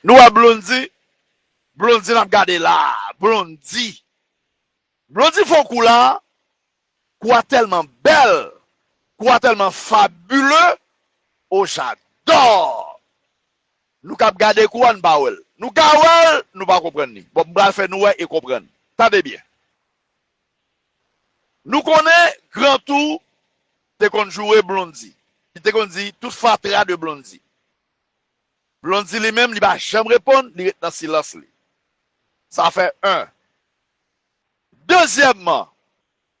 Nous à Blondie, Blondie n'a regardé là, Blondie. Blondie font coup là, quoi tellement belle, quoi tellement fabuleux, oh j'adore. Nous cap garder quoi nous pas nous ka nous pas comprendre ni. Bon, bral fait nous et comprendre. Tendez bien. Nous connaissons grand tour te qu'on jouer Blondie. Il te qu'on dit toute fatra de Blondie. Blondie lui-même, il va jamais répondre, il est dans silence. Ça fait un. Deuxièmement,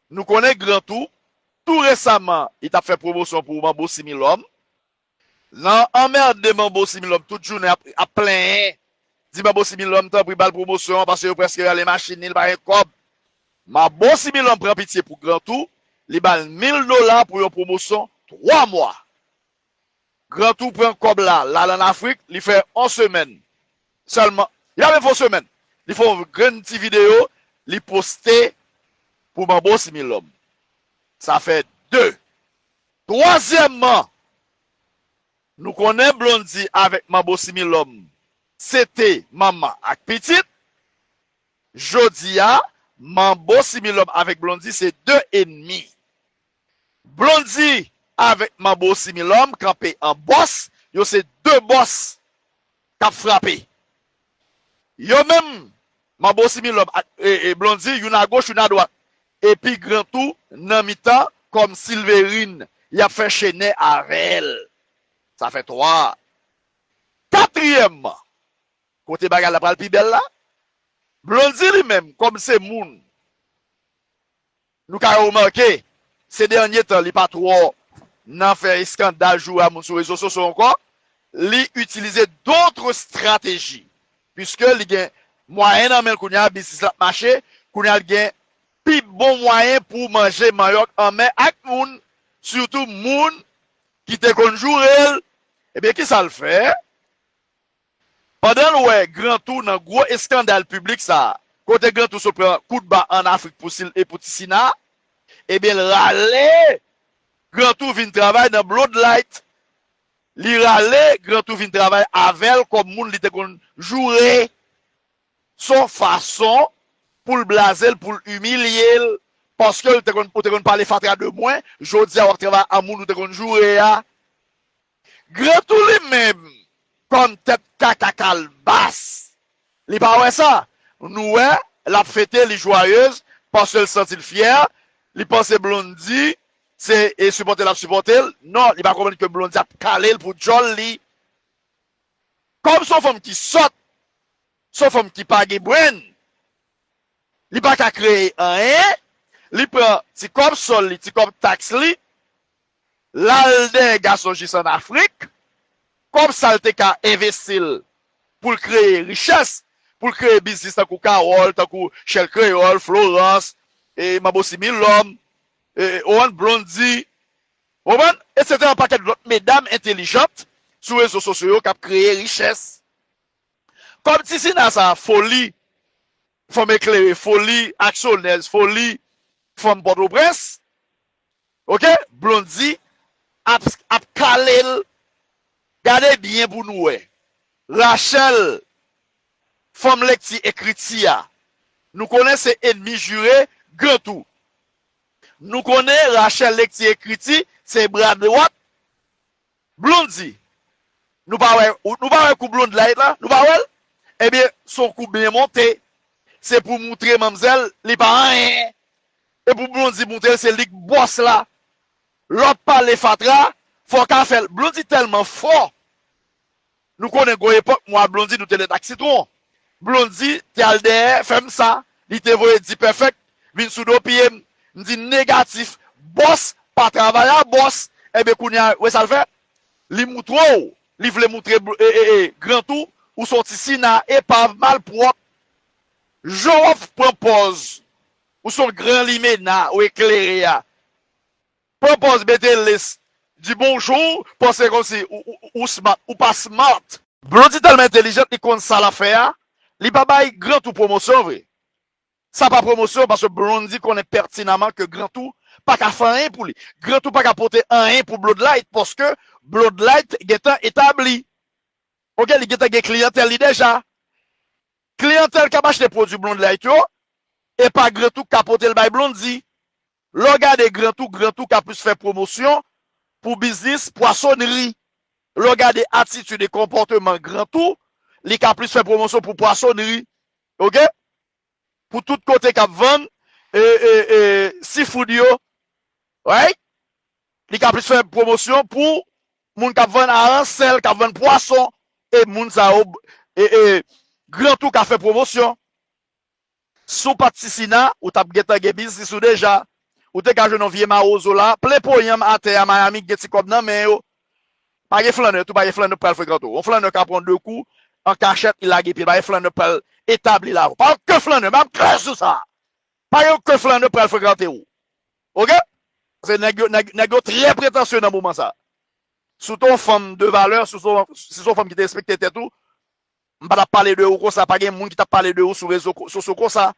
nous connaissons grand tour. Tout récemment, il a fait promotion pour Mambo Similom. Dans emmerde de Mambo Similom, toute journée à plein. Dit Mambo Similom, t'as pris balle promotion parce que presque les machines, il va un cob. Mambo Similom prend pitié pour grand tour. Il balle $1000 pour une promotion 3 mois. Grand tour prend cob là en Afrique, il fait 11 semaines. Seulement, il y a même une semaine. Il faut une grande petite vidéo, il poster pour Mambo Similom. Ça fait 2. Troisièmement, nous connaissons Blondie avec Mambo Similom. C'était maman avec petite. Jodia, Mambo Similom avec Blondie, c'est 2,5. Blondie avec Mambo Similom, campé en boss, yo c'est 2 boss qui ont frappé. Yo même, Mambo Similom et Blondie, une à gauche, une à droite. Et puis grand tout, nan mi-temps, comme Silverine, il a fait Chenet à elle. Ça fait 3. Quatrièmement, côté bagarre la pral pi belle là, Blondie lui-même, comme c'est moun, nous avons remarqué, ces derniers temps, il pas trop nan fait scandale jouer à moun sur les réseaux sociaux encore, il utilisait d'autres stratégies, puisque il y a moyen dans men kounya business la marché, kounya il y a pi bon moyen pour manger manioc en main avec moun, surtout moun qui te conjure, eh bien, qui ça le fait? Pendant le grand tour dans gros scandale public ça, côté grand tour se prend coup de bas en Afrique pour Tissina, eh bien, râler, grand tour vient travailler dans Bloodlight, li râler, grand tour vient travailler avec comme moun li te conjure, son façon, pour le blaser, pour l'humilier, parce que te kon parler fatra de moins, jodi a travail à moun ou te kon jouer ya. Grand tout lui-même, comme tête kakakal basse. Li pa wè ça. Nous la fête li joyeuse, parce qu'elle sentit fière, li pense Blondie, c'est et supporter la supporter. Non, li pa comprendre que Blondie a calé pour jolly. Comme son femme qui saute, son femme qui pa gebwen, li pa ka créer un, li prend ti comme sol li, ti comme tax li, l'alde garçon jis en Afrique, comme ça te ka investir pour créer richesse, pour créer business tant Carole, tant Shell Creole, Florence, et Mambo Similom, et Owen Blondie, et c'était un paquet d'autres mesdames intelligentes sur les réseaux sociaux qui ont créé richesse. Comme si c'est dans sa folie, faut m'éclairer, folie actionnaise, folie femme Port-au-Prince, ok? Blondie a calé, gardez bien pour nous, Rachel, femme lecti écritia, nous connaissons ennemis jurés, grand tout. Nous connaissons Rachel lecti écriti, c'est bras droit, Blondie. Nous pas un coup blonde là, nous pas eh bien, son coup bien monté, c'est pour montrer mademoiselle, les parents, et pour Blondie montrer, c'est le boss là. L'autre pas les fatra, faut qu'à faire. Blondie tellement fort. Nous connaissons une époque, moi, Blondie, nous t'es taxi citron. Blondie, t'es al derrière, femme ça, il te voit dit perfect, vin sous dos pied, dit négatif, boss, pas travailler, boss, eh bien, kounya, ouais, ça le fait. Li montre, li vle montrer, grand tout, ou sorti si na épave mal propre. J'offre propose, ou son grand limena, ou éclairé, propose BTLS, dit bonjour, pensez comme si, ou smart, ou pas smart. Blondie tellement intelligent, il compte ça l'affaire, li pa bay grand tout promotion, vrai. Ça pas promotion, parce que Blondie connaît pertinemment que grand tout, pas qu'à faire rien pour lui. Grand tout pas qu'à porter un pour Bloodlight, parce que Bloodlight est établi. Ok, il y a des clientèle déjà. Clientèle qui a acheté des produits blondes light yo, et pas grand tout capoter le bail blondie. Le gars de grand tout qui a plus fait promotion pour business, poissonnerie. Le gars de attitude et comportement grand tout, il a plus fait promotion pour poissonnerie. Ok? Pour tout côté qui vend seafood yo. Ouais? Il a plus fait promotion pour moun qui vend arancel, qui vend poisson et moun sa grand tout qui a fait promotion. Sous patisina ou t'a geta business ou déjà ou te ka jeune vieux maozo là plein poyam à terre à Miami geti comme nan mais yo pas ge flaneur tout pas ge flaneur pour faire on flaneur ka prendre deux coups en cachette il a puis pas flaneur pour établir là pas que flaneur même clair sur ça pas que flaneur pour faire ou OK c'est nèg très prétentieux dans moment ça sous ton femme de valeur sous son femme qui te respecte tout on pas parler de ou comme ça pas gen monde qui t'a parlé de ou sur réseau sociaux comme ça.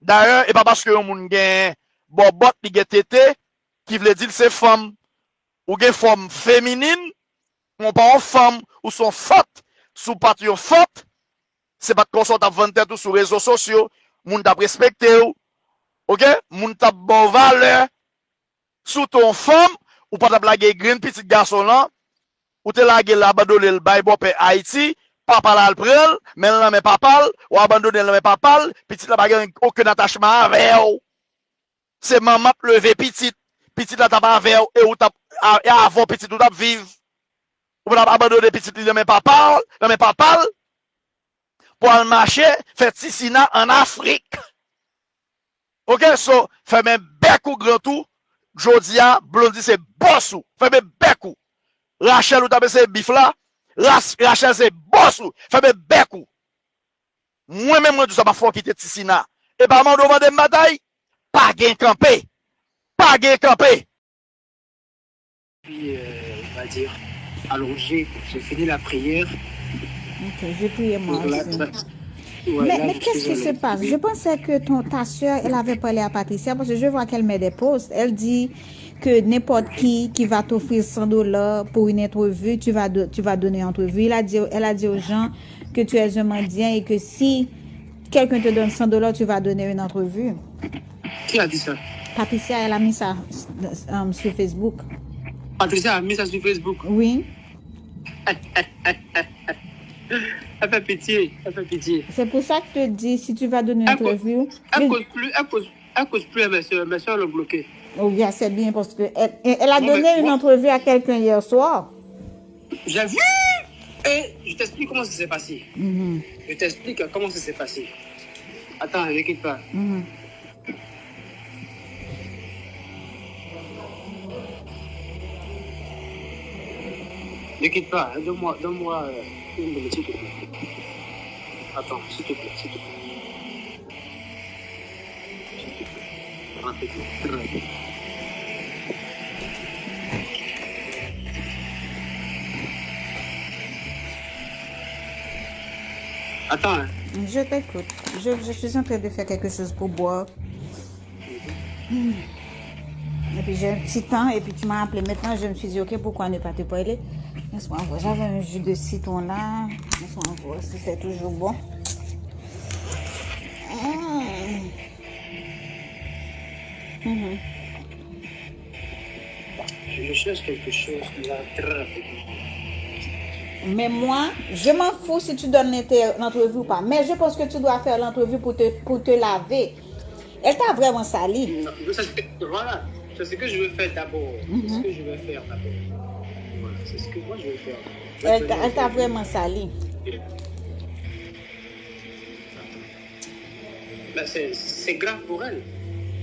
D'ailleurs, et pas parce que yon moun gen bobot li gen tété qui veut dire c'est femme ou gen femme féminine, on pas en femme ou son faute, sous pas yon faute, c'est pas qu'on soit vendre tête sur réseaux sociaux, moun t'a respecté ou. OK? Moun t'a bon valeur sous ton femme ou pas t'a blaguer green petit garçon là, ou te laguer l'abandonner le bail bopé Haïti. Papa là le prend, mais là mais papa, ou abandonner là mais papa, petit là pas aucun attachement avec ou. C'est maman lever petit là t'a pas avec et ou t'a avant petit ou t'a vivre. Ou pas abandonner petit là mais papa, pour aller marcher, faire tissina en Afrique. OK, so fait même bec ou grand tout, Jodia Blondie c'est boss ou, fait même bec ou. Rachel ou t'a c'est bif là. Rachel c'est boss ou, fait mes bekou. Moi-même, moi, tout ça, ma foi, qui était tissina. Et par mon devant de bataille, pas gain campé. Pas gain campé. Puis, on va dire, allongé, j'ai fini la prière. Ok, j'ai prié moi aussi. Ouais, Mais qu'est-ce qui se passe? Je pensais que ta soeur, elle avait parlé à Patricia parce que je vois qu'elle met des posts. Elle dit que n'importe qui va t'offrir $100 pour une entrevue, tu vas donner une entrevue. Elle a dit aux gens que tu es un mendiant et que si quelqu'un te donne $100, tu vas donner une entrevue. Qui a dit ça? Patricia, elle a mis ça sur Facebook. Patricia a mis ça sur Facebook? Oui. Elle fait pitié, elle fait pitié. C'est pour ça que je te dis, si tu vas donner une interview... Elle cause plus, mes soeurs l'ont bloqué. Oh, bien, c'est bien parce que elle a donné une entrevue à quelqu'un hier soir. J'ai vu! Et je t'explique comment ça s'est passé. Je t'explique comment ça s'est passé. Attends, ne quitte pas. Ne quitte pas, donne-moi une minute, s'il te plaît. Attends, s'il te plaît, s'il te plaît. S'il te plaît. Rapide. Attends. Hein. Je t'écoute. Je suis en train de faire quelque chose pour boire. Et puis j'ai un petit temps et puis tu m'as appelé maintenant. Je me suis dit, ok, pourquoi ne pas te parler? Laisse-moi voir. J'avais un jus de citron là. Laisse-moi voir si c'est toujours bon. Je cherche quelque chose là, très rapidement. Mais moi, je m'en fous si tu donnes l'entrevue ou pas. Mais je pense que tu dois faire l'entrevue pour te laver. Elle t'a vraiment sali. Non, voilà, c'est ce que je veux faire d'abord. C'est ce que je veux faire d'abord. Voilà, c'est ce que moi je veux faire. Elle t'a vraiment sali. Ben, c'est grave pour elle.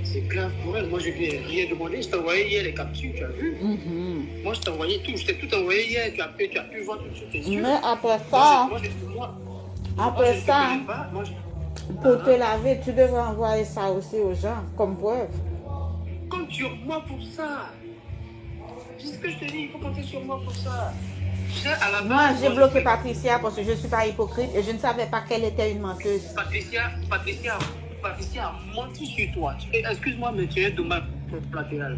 C'est grave pour elle. Moi, je lui ai rien demandé. Je t'ai envoyé hier les captures, tu as vu? Moi, je t'ai envoyé tout. Je t'ai tout envoyé hier. Tu as pu voir tout sur tes yeux. Mais après ça, pour te laver, tu devrais envoyer ça aussi aux gens, comme preuve. Compte sur moi pour ça. C'est ce que je te dis, il faut compter sur moi pour ça. Moi, j'ai bloqué Patricia parce que je ne suis pas hypocrite et je ne savais pas qu'elle était une menteuse. Patricia a menti sur toi. Excuse-moi, mais tu es un dommage collatéral.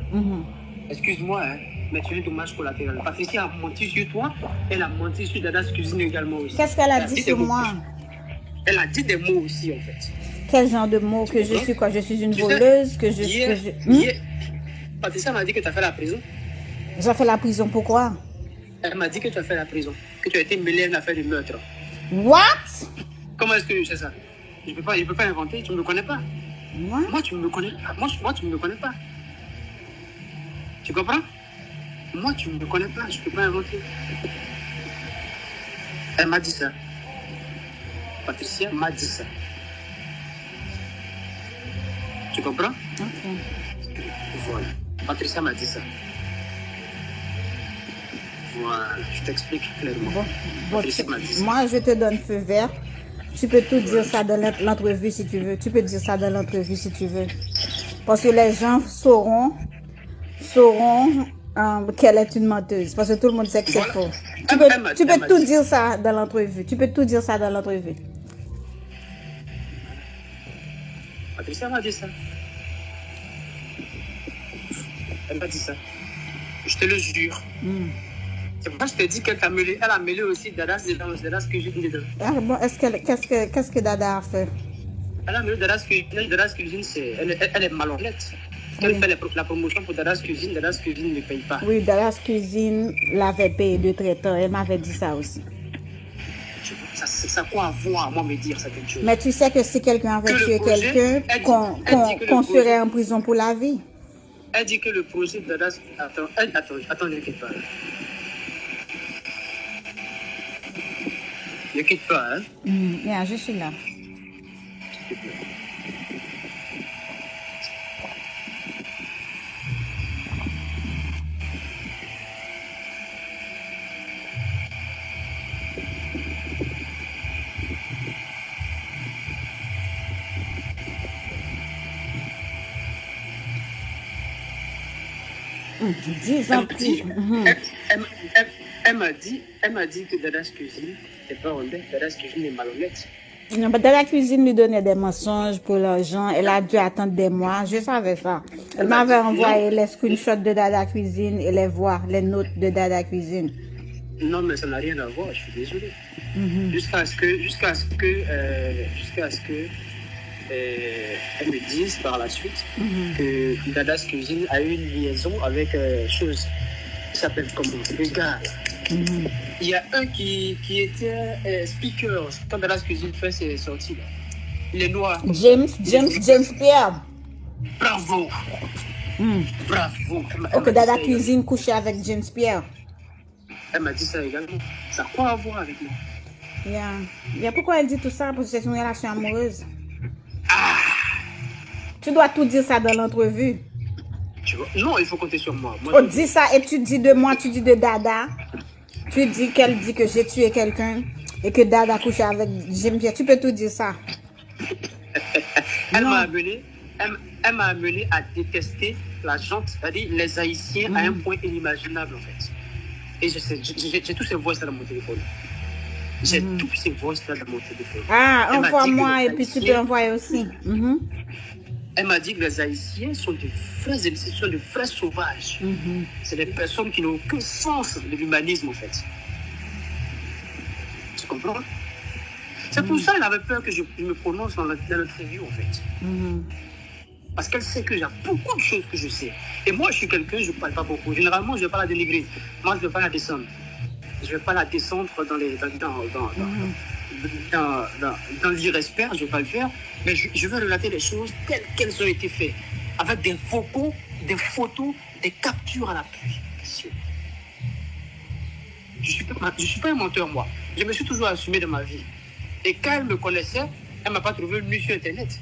Excuse-moi, hein. mais tu es un dommage collatéral. Patricia a menti sur toi, elle a menti sur Dada's Cuisine également aussi. Qu'est-ce qu'elle a dit des sur mots. moi? Elle a dit des mots aussi, en fait. Quel genre de mots? Que je suis quoi? Je suis une Tu sais, voleuse? Que je hier, suis... hier, Patricia m'a dit que tu as fait la prison. J'ai fait la prison, pourquoi? Elle m'a dit que tu as fait la prison, que tu as été mêlé à une affaire de meurtre. What? Comment est-ce que je sais ça? Je peux pas inventer, tu ne me connais pas. Moi, tu ne me connais pas. Moi, tu ne me connais pas. Tu comprends? Moi, tu ne me connais pas, je ne peux pas inventer. Elle m'a dit ça. Patricia m'a dit ça. Tu comprends? Ok. Voilà. Patricia m'a dit ça. Voilà, je t'explique clairement. Bon, Patricia m'a dit ça. moi, je te donne feu vert. Tu peux tout dire ça dans l'entrevue si tu veux. Tu peux dire ça dans l'entrevue si tu veux. Parce que les gens sauront qu'elle est une menteuse. Parce que tout le monde sait que c'est faux. Tu peux tout dire ça dans l'entrevue. Tu peux tout dire ça dans l'entrevue. Patricia m'a dit ça. Elle m'a dit ça. Je te le jure. C'est pour ça que je te dis qu'elle t'a mêlé. Elle a mêlé aussi Dada's Cuisine dedans. Ah, bon, qu'est-ce que Dada a fait? Elle a mêlé Dada's Cuisine, elle est malhonnête. Elle fait la promotion pour Dada's Cuisine ne paye pas. Oui, Dada's Cuisine l'avait payé de traiteur. Elle m'avait dit ça aussi. Ça quoi avoir à moi me dire certaines choses? Mais tu sais que si quelqu'un avait tué quelqu'un, qu'on serait en prison pour la vie. Elle dit que le projet de Dada's... Attends, ne quitte pas. Ne quitte pas, hein? Bien, je suis là. S'il te plaît. Elle m'a dit que Dada's Cuisine n'est pas honnête, Dada's Cuisine est malhonnête. Non, mais Dada Cuisine lui donnait des mensonges pour l'argent. Elle a dû attendre des mois. Je savais ça. Elle m'avait envoyé les screenshots de Dada Cuisine et les voix, les notes de Dada Cuisine. Non, mais ça n'a rien à voir, je suis désolé. Jusqu'à ce que elle me dise par la suite que Dada's Cuisine a eu une liaison avec chose qui s'appelle comment? Les gars. Il y a un qui était speaker quand Dada's Cuisine fait ses sorties là. Les noirs. James Pierre. Bravo. Bravo. Ok, Dada Cuisine couchait avec James Pierre. Elle m'a dit ça également. Ça a quoi à voir avec moi? Yeah. Pourquoi elle dit tout ça? Parce que c'est une relation amoureuse. Tu dois tout dire ça dans l'entrevue. Tu vois? Non, il faut compter sur moi. On dit ça et tu dis de moi, tu dis de Dada. Tu dis qu'elle dit que j'ai tué quelqu'un et que Dada couche avec James Pierre. Tu peux tout dire ça. Elle m'a amené à détester la gente, c'est-à-dire les Haïtiens à un point inimaginable en fait. Et j'ai tous ces voix-là dans mon téléphone. J'ai tous ces voix-là dans mon téléphone. Ah, envoie-moi et puis tu peux envoyer aussi. Elle m'a dit que les Haïtiens sont de vrais sauvages. C'est des personnes qui n'ont aucun sens de l'humanisme, en fait. Tu comprends? C'est pour ça qu'elle avait peur que je me prononce dans l'interview, en fait. Parce qu'elle sait que j'ai beaucoup de choses que je sais. Et moi, je suis quelqu'un, je ne parle pas beaucoup. Généralement, je ne vais pas la dénigrer. Moi, je ne vais pas la descendre. Je ne vais pas la descendre dans l'irrespect, je ne vais pas le faire, mais je vais relater les choses telles qu'elles ont été faites, avec des vocaux, des photos, des captures à l'appui. Je suis pas un menteur, moi. Je me suis toujours assumé dans ma vie. Et quand elle me connaissait, elle ne m'a pas trouvé nu sur Internet.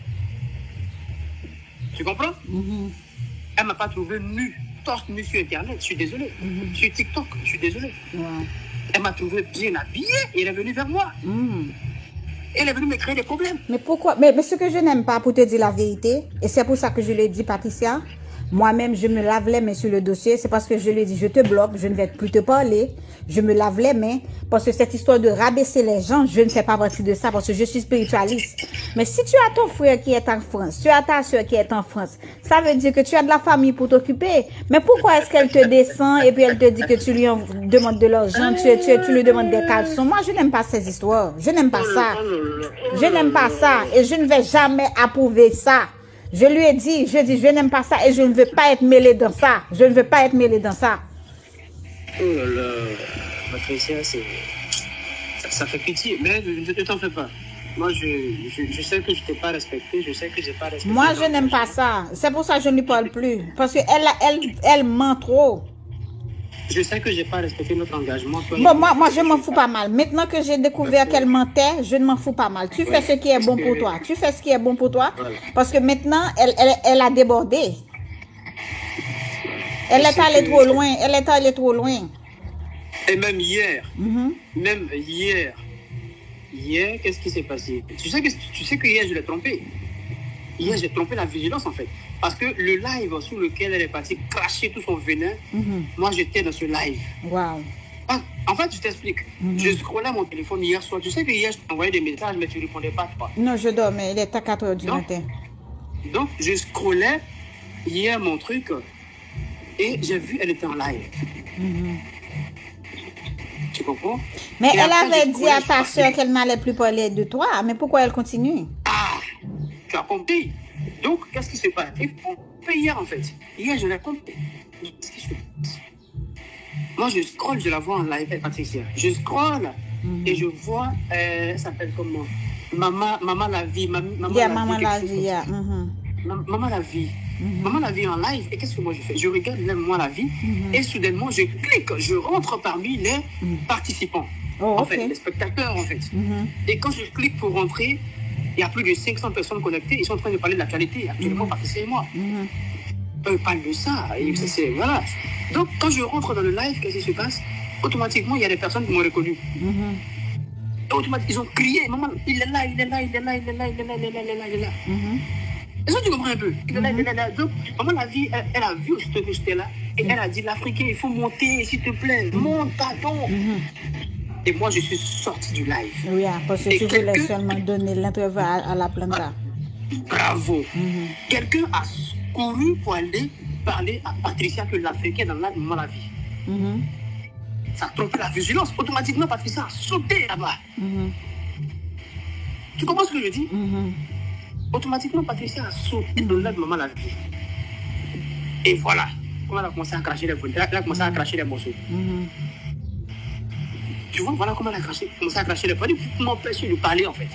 Tu comprends? Elle ne m'a pas trouvé nu, torse nu sur Internet, je suis désolé. Sur TikTok, je suis désolé. Elle m'a trouvé bien habillée et elle est venue vers moi. Elle est venue me créer des problèmes. Mais pourquoi? Mais ce que je n'aime pas, pour te dire la vérité, et c'est pour ça que je l'ai dit, Patricia, moi-même, je me lave les mains sur le dossier. C'est parce que je lui ai dit, je te bloque, je ne vais plus te parler. Je me lave les mains. Parce que cette histoire de rabaisser les gens, je ne fais pas partie de ça parce que je suis spiritualiste. Mais si tu as ton frère qui est en France, tu as ta soeur qui est en France, ça veut dire que tu as de la famille pour t'occuper. Mais pourquoi est-ce qu'elle te descend et puis elle te dit que tu lui demandes de l'argent, tu lui demandes des caleçons? Moi, je n'aime pas ces histoires. Je n'aime pas ça. Je n'aime pas ça et je ne vais jamais approuver ça. Je lui ai dit, je n'aime pas ça et je ne veux pas être mêlée dans ça. Je ne veux pas être mêlée dans ça. Oh là là, Patricia, ça fait pitié, mais ne t'en fais pas. Moi, je sais que je t'ai pas respecté, je sais que j'ai pas respecté. Moi, je n'aime pas ça. C'est pour ça que je ne lui parle plus. Parce qu'elle ment trop. Je sais que j'ai pas respecté notre engagement. Bon, moi, je m'en fous pas mal. Maintenant que j'ai découvert qu'elle mentait, je ne m'en fous pas mal. Tu fais ce qui est bon pour toi. Tu fais ce qui est bon pour toi. Voilà. Parce que maintenant, elle a débordé. Elle est allée trop loin. Elle est allée trop loin. Et même hier, hier, qu'est-ce qui s'est passé? Tu sais que hier, je l'ai trompé. Hier, j'ai trompé la vigilance, en fait. Parce que le live sur lequel elle est partie cracher tout son venin, moi, j'étais dans ce live. Wow. Ah, en fait, je t'explique. Je scrollais mon téléphone hier soir. Tu sais que hier, je t'envoyais des messages, mais tu ne répondais pas, toi. Non, je dormais. Il est à 4 heures du matin. Donc, je scrollais hier mon truc et j'ai vu elle était en live. Tu comprends? Mais Et elle après, avait dit à ta soeur qu'elle n'allait plus parler de toi. Mais pourquoi elle continue? Ah, tu as compris. Donc, qu'est-ce qui se passe? Et hier, en fait. Hier, je l'ai compris. Qu'est-ce qui se passe? Moi, je scrolle, je la vois en live, Patricia. Je scrolle et je vois, elle s'appelle comment? Maman la vie. Maman la vie, yeah. Maman la vie. Maman la vie en live. Et qu'est-ce que moi je fais? Je regarde même moi la vie et soudainement je clique, je rentre parmi les participants. En fait, les spectateurs en fait. Et quand je clique pour rentrer, il y a plus de 500 personnes connectées. Ils sont en train de parler de l'actualité actuellement, Patricia et moi. Eux parlent de ça. Et voilà. Donc quand je rentre dans le live, qu'est-ce qui se passe? Automatiquement, il y a des personnes qui m'ont reconnu. Automatiquement, ils ont crié, maman, il est là, il est là, il est là, il est là, il est là, il est là, il est là, il est là. Est-ce que tu comprends un peu? Il est là, il est là. Donc, maman, la vie, elle a vu ce que j'étais là. Et elle a dit, l'Africain, il faut monter, s'il te plaît. Monte, pardon. Et moi, je suis sorti du live. Oui, parce que tu voulais seulement donner l'interview à la planta. Bravo. Quelqu'un a couru pour aller parler à Patricia que l'Africain dans maman, la vie. Ça a trompé la vigilance. Automatiquement, Patricia a sauté là-bas. Tu comprends ce que je dis? Automatiquement, Patricia a sauté dans l'aide maman la vie. Et voilà. Comment elle a commencé à cracher les morceaux. Elle a commencé à cracher les morceaux. Tu vois, voilà comment elle a commencé à cracher les morceaux. Pour m'empêcher de parler, en fait.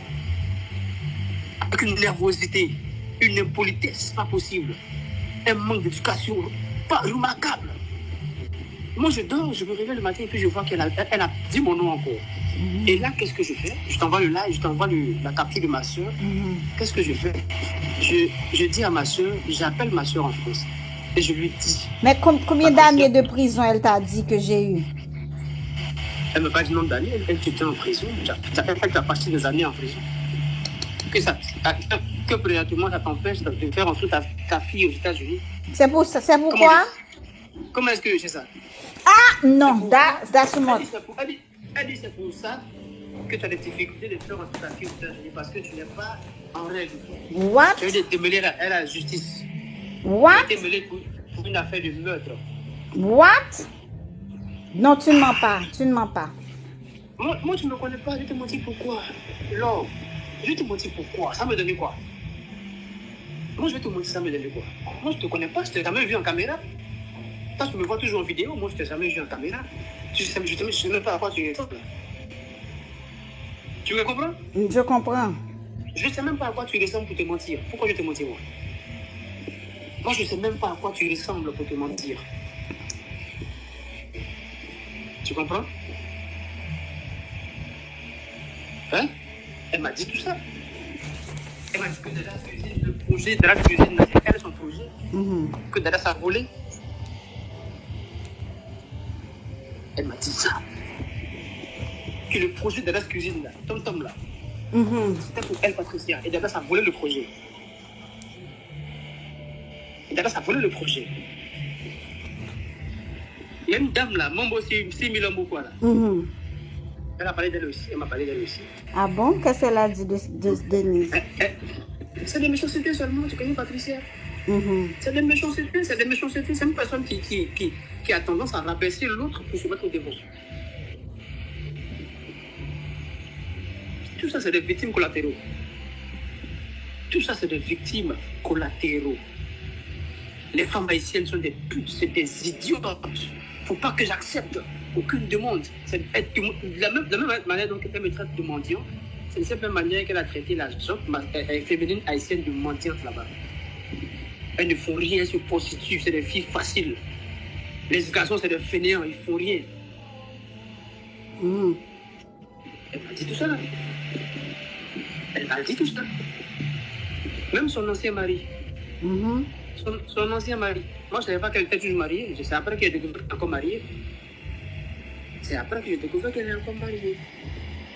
Avec une nervosité, une impolitesse, pas possible. Un manque d'éducation, pas remarquable. Moi, je dors, je me réveille le matin et puis je vois qu'elle a dit mon nom encore. Et là, qu'est-ce que je fais? Je t'envoie le live, je t'envoie la capture de ma soeur. Qu'est-ce que je fais? Je dis à ma soeur, j'appelle ma soeur en France. Et je lui dis... Mais combien d'années de prison elle t'a dit que j'ai eu? Elle ne m'a pas dit nombre d'années, elle était en prison. Elle t'a passé des années en prison. Que présentement, ça t'empêche de faire entrer ta fille aux États-Unis. C'est pourquoi? Comment est-ce que c'est ça? Ah, non, that's what. Elle dit c'est pour ça que tu as des difficultés de faire entrer ta fille aux États-Unis parce que tu n'es pas en règle. What? Tu as été mêlé à la justice. What? Tu as été mêlé pour une affaire de meurtre. What? Non, tu ne mens pas. Tu ne mens pas. Moi, tu ne me connais pas. Je te menti pourquoi? Non. Je te menti pourquoi? Ça me donnait quoi? Moi, je vais te mentir, ça me donnait quoi? Moi, je ne te connais pas. Je ne t'ai jamais vu en caméra. Toi, tu me vois toujours en vidéo. Moi, je ne t'ai jamais vu en caméra. Je ne sais même pas à quoi tu ressembles. Tu me comprends? Je comprends. Je ne sais même pas à quoi tu ressembles pour te mentir. Pourquoi je te mentis, moi? Moi, je ne sais même pas à quoi tu ressembles pour te mentir. Tu comprends? Hein? Elle m'a dit tout ça. Elle m'a dit que Dada faisait le projet, Dada cuisine, quel est son projet? Que Dada s'est volé. Elle m'a dit ça. Que le projet de la cuisine, là, Tom là, c'était pour elle, Patricia. Et Dada a volé le projet. Et Dada a volé le projet. Il y a une dame là, Mambo 6000 quoi là. Elle a parlé d'elle aussi, elle m'a parlé d'elle aussi. Ah bon? Qu'est-ce qu'elle a dit de Denise? C'est des méchancetés seulement, tu connais Patricia? C'est des méchancetés, c'est une personne qui a tendance à rabaisser l'autre pour se mettre devant. Tout ça, c'est des victimes collatéraux. Tout ça, c'est des victimes collatéraux. Les femmes haïtiennes sont des putes, c'est des idiotes. Faut pas que j'accepte aucune demande. C'est de la même manière dont elle me traite de mendiant, c'est de cette même manière qu'elle a traité la féminine haïtienne de mendiante là-bas. Elles ne font rien, elles se prostituent, c'est des filles faciles. Les garçons, c'est des fainéants, ils font rien. Elle m'a dit tout ça. Elle m'a dit tout ça. Même son ancien mari. Son ancien mari. Moi, je ne savais pas qu'elle était toujours mariée. C'est après qu'elle est encore mariée. C'est après que j'ai découvert qu'elle est encore mariée.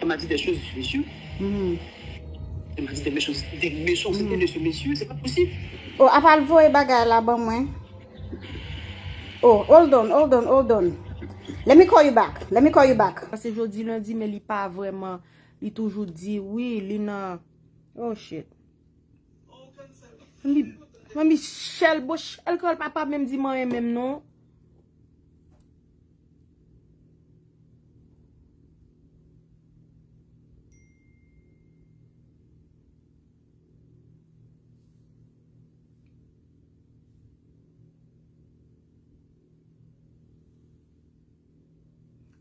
Elle m'a dit des choses de ce monsieur. Elle m'a dit des méchancetés de ce monsieur. C'est pas possible. Oh, après le voie bagay là-bas, moi. Oh, hold on. Let me call you back. Parce que jeudi, lundi, mais il pas vraiment. Il toujours dit oui, il n'a. Oh shit. Michel, elle colle papa même dit moi même non.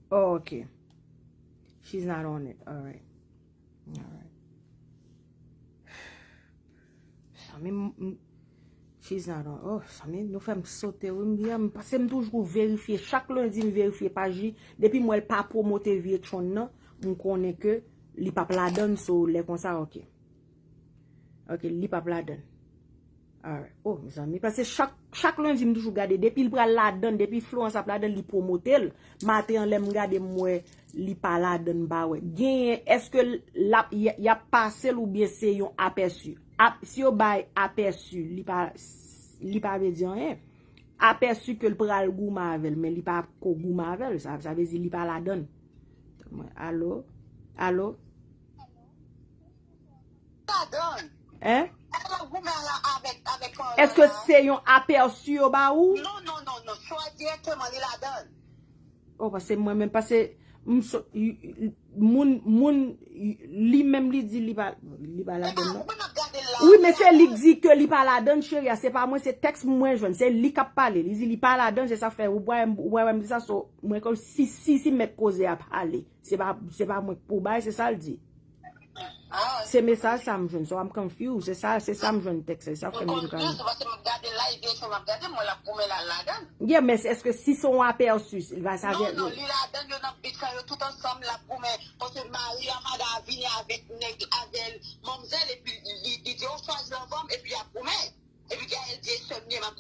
Oh, okay. She's not on it. All right. She's not on. Oh, ça nous fait me sauter. Parce que je toujours vérifier. Chaque lundi, je vérifie page. Depuis moi, elle pas promoter Vietron, non. Je connais que li pas la donne sur les comme ça, ok. Ok, li pas la donne. Alright. Oh, mes amis, parce que chaque lundi, je toujours garder. Depuis le bras la donne, depuis Florence a la donne, li promoter. Matin, l'aime garder moi, li pas la donne, bah ouais. Est-ce que y a passé ou bien c'est yon aperçu? Si yo bay aperçu, li pa veut dire rien. Aperçu que le pral goût mavel, mais li pa ko goût mavel, ça veut dire li pa la donne. Allô? La donne. Hein? Avec Est-ce que c'est un aperçu au bas ou? Non. Soit directement, il la donne. Oh, parce que moi-même, parce que moun li même li dit li pa la donne. Oui, mais c'est lui dit que li pa la donne, chérie, c'est pas moi, c'est texte moins jeune, c'est lui qui parle. Il dit li pa la donne, c'est ça fait. Ouais, ça so moi comme si me causer à parler. C'est pas moi pour bail, c'est ça le dit. C'est message ça me jeune, so I'm confused, c'est ça me jeune texte, c'est ça fait me yeah, mais est-ce que si son aperçu, il va savoir. Non, il la donne, il a bit tout ensemble la pour parce que Marie Amada vient avec Mamzelle et puis il dit on choisit l'enfant et puis après et puis elle dit seulement ma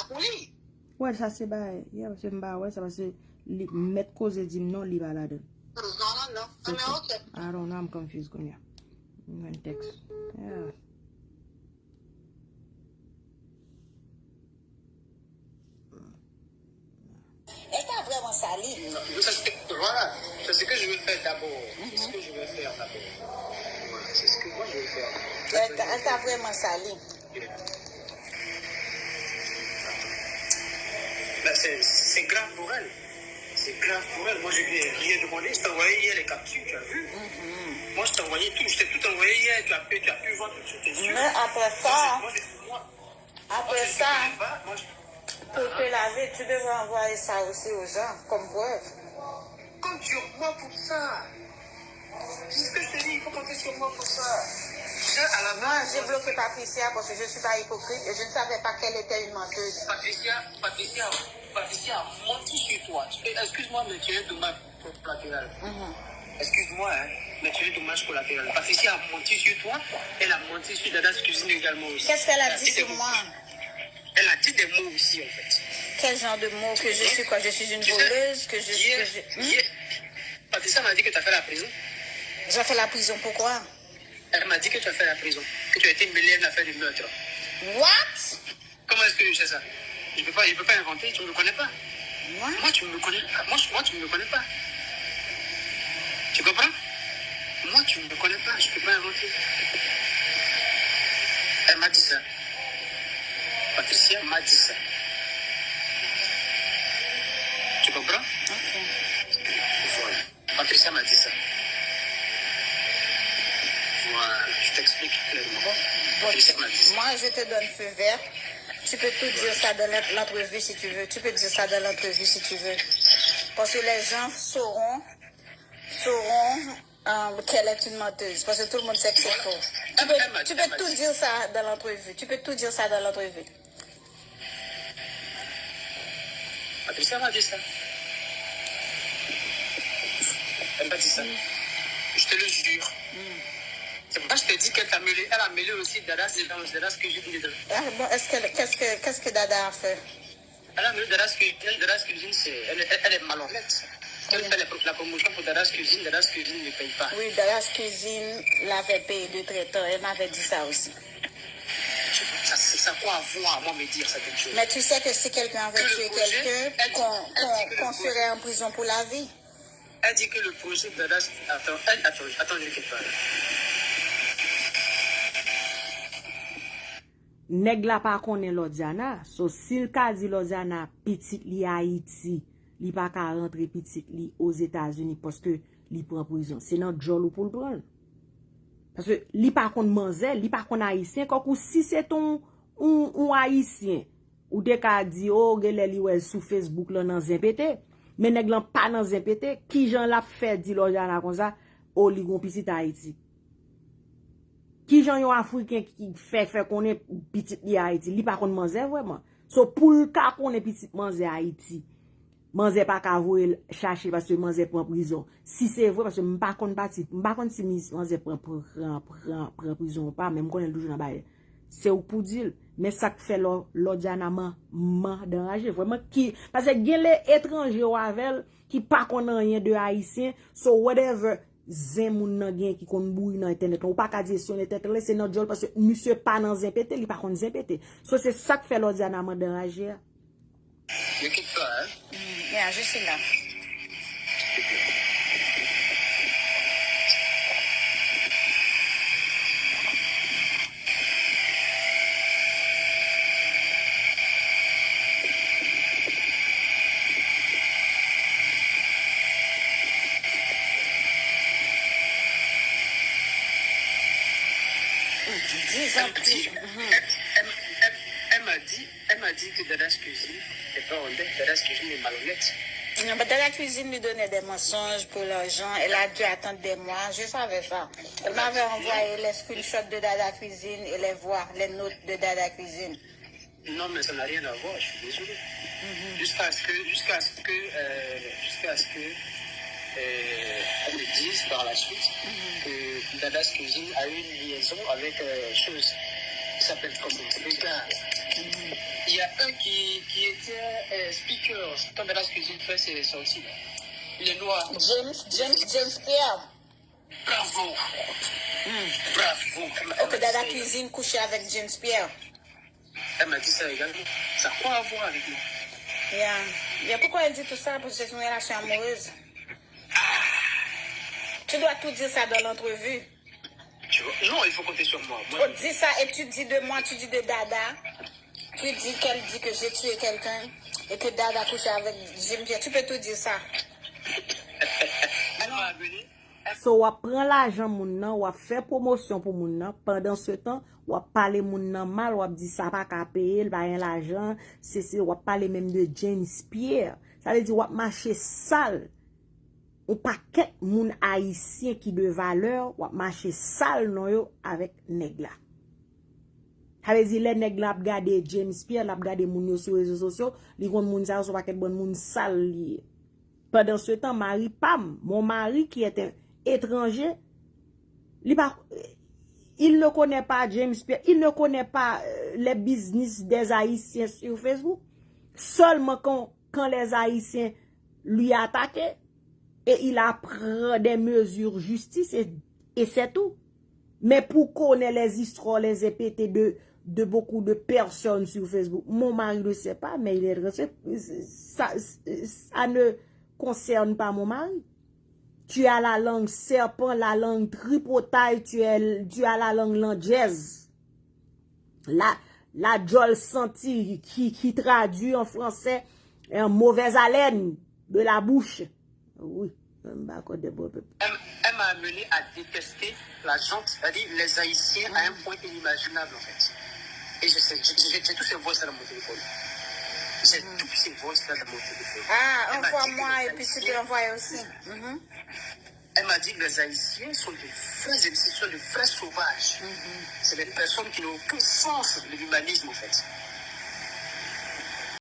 pour lui. Ouais, ça c'est bail. Yeah, c'est bail, ouais, ça va se mettre cause dit non, li va la donne. Non. Mais OK. I don't know, I'm confused comme ya. Un texte. Yeah. Elle t'a vraiment sali. Voilà, c'est ce que je veux faire d'abord. C'est ce que je veux faire d'abord. Voilà, c'est ce que moi je veux faire. Elle t'a vraiment sali. Ben, c'est grave pour elle. C'est grave pour elle. Moi, je lui ai rien demandé. Je t'ai envoyé hier les captures, tu as vu? Moi, je t'ai envoyé tout. Je t'ai tout envoyé hier. Tu as pu voir tout sur tes yeux. Mais après ça, pour te laver, tu devrais envoyer ça aussi aux gens, comme preuve. Compte sur moi pour ça. C'est ce que je te dis, il faut compter sur moi pour ça. Moi, j'ai bloqué Patricia parce que je ne suis pas hypocrite et je ne savais pas qu'elle était une menteuse. Patricia a menti sur toi. Excuse-moi, mais tu es un dommage collatéral. Excuse-moi, mais tu es un dommage collatéral. Patricia a menti sur toi. Elle a menti sur Dada's cuisine également aussi. Qu'est-ce qu'elle a dit sur moi? Elle a dit des mots aussi, en fait. Quel genre de mots? Que je suis quoi? Je suis une voleuse? Patricia m'a dit que tu as fait la prison. J'ai fait la prison, pourquoi? Elle m'a dit que tu as fait la prison. Que tu as été mêlée à une affaire de meurtre. What? Comment est-ce que je sais ça? Je peux pas inventer, tu ne me connais pas. Moi? Moi, tu ne me connais pas. Moi, tu ne me connais pas. Tu comprends? Moi, tu ne me connais pas, je ne peux pas inventer. Elle m'a dit ça. Patricia m'a dit ça. Tu comprends? Voilà. Patricia m'a dit ça. Voilà, je t'explique clairement. Patricia m'a dit ça. Moi, je te donne feu vert. Tu peux tout dire ça dans l'entrevue si tu veux. Tu peux dire ça dans l'entrevue si tu veux. Parce que les gens sauront qu'elle est une menteuse. Parce que tout le monde sait que c'est faux. Tu peux tout dire ça dans l'entrevue. Tu peux tout dire ça dans l'entrevue. Patricia m'a dit ça. Elle m'a dit ça. Je te le jure. C'est pourquoi je te dis qu'elle a mêlé aussi Dadas Cuisine dedans. Ah, bon, qu'est-ce que Dada a fait? Elle a mêlé Dadas Cuisine, elle est malhonnête. Elle fait la promotion pour Dadas Cuisine ne paye pas. Oui, Dadas Cuisine l'avait payé de traiteur. Elle m'avait dit ça aussi. Ça quoi avoir, moi, me dire certaines choses. Mais tu sais que si quelqu'un avait tué quelqu'un, qu'on serait en prison pour la vie. Elle dit que le projet de Dadas... Attends, je ne pas. Nèg la pa konnen Lodiana, so s'il ka di Lodiana petit li Haïti, li pa ka rentre petit li aux États-Unis parce que li prend prison. C'est nan jol ou pour le prendre. Parce que li pa kon manzel, li pa kon haïtien, quand si c'est ton un haïtien ou de ka di oh gele li wè sous Facebook là nan ZPT, mais nèg lan pa nan ZPT, qui jan la fait di Lodiana comme ça, oh li gon petit Haïti. Qui jan yon Africain qui fait connaît petit li Haïti, li pa kon manze vraiment. So pour le cas qu'on est petit manze Haïti, manze pas ka voye chercher parce que manze prend prison. Si c'est vrai parce que m'pa kon parti, m'pa kon si manze prend prison ou pas, même connaît toujours dans bail. C'est ou pour dire mais ça fait Lodiana man d'enrager vraiment qui parce que gen les étrangers ou avec qui pas connaît rien de haïtien, so whatever zin moun nan gen qui kon bouille dans internet ou pas ka dire sur internet c'est notre job parce que monsieur pas dans ZPT li pas kon ZPT so c'est ça que fait Lodiana man d'enrager. Ne quitte pas hein. Yeah, je suis là. Elle m'a dit que Dadas Cuisine n'est pas honnête, Dadas Cuisine est malhonnête. Non, mais Dada Cuisine lui donnait des mensonges pour l'argent. Elle a dû attendre des mois. Je savais ça. Elle m'avait envoyé les screenshots de Dada Cuisine et les notes de Dada Cuisine. Non, mais ça n'a rien à voir, je suis désolé. Jusqu'à ce que elle me dise par la suite que Dadas Cuisine a eu une liaison avec chose qui s'appelle comme Regarde. Il y a un qui était speaker quand Dadas Cuisine fait ses sorties. Il est noir. James Pierre. Bravo. Bravo. Ok, Dada Cuisine couchait avec James Pierre. Elle m'a dit ça également. Ça a quoi à voir avec moi? Yeah. Pourquoi elle dit tout ça? Parce que c'est une relation amoureuse. Tu dois tout dire ça dans l'entrevue. Non, il faut compter sur moi. Tu dis ça et tu dis de moi, tu dis de Dada. Tu dis qu'elle dit que j'ai tué quelqu'un et que Dada couche avec Jim Pierre. Tu peux tout dire ça. Elle m'a appelé. So wap prend l'argent moun nan, wap fait promotion pour moun nan. Pendant ce temps, wap parler moun nan mal, wap dit ça pas ka payer, pas rien l'argent. C'est wap parler même de James Pierre. Ça veut dire wap marcher sale. Ou paquet moun haïtien qui de valeur, wap marcher sale non yo avec nèg la. Ça veut dire les nèg la ap gade James Pierre, la ap gade moun yo sur réseaux sociaux, li kon moun sa so paquet bon moun sale lié. Pendant ce temps, mari Pam, mon mari qui est un étranger, il ne connaît pas James Pierre, il ne connaît pas les business des Haïtiens sur Facebook. Seulement quand les Haïtiens lui attaquent, et il a pris des mesures justice et c'est tout. Mais pour connaître les histoires, les épétés de beaucoup de personnes sur Facebook, mon mari ne sait pas, mais il est ça ne concerne pas mon mari. tu as la langue serpent, la langue tripotaille, tu as la langue langlaise. La jol senti qui traduit en français un mauvaise haleine de la bouche. Oui, elle m'a amené à détester la gente, c'est-à-dire les Haïtiens à un point inimaginable en fait. Et j'ai tous ces voix-là dans mon téléphone. J'ai toutes ces voix-là dans mon téléphone. Ah, envoie-moi et puis tu te l'envoies aussi. Elle m'a dit que les Haïtiens sont des vrais sauvages. C'est des personnes qui n'ont aucun sens de l'humanisme en fait.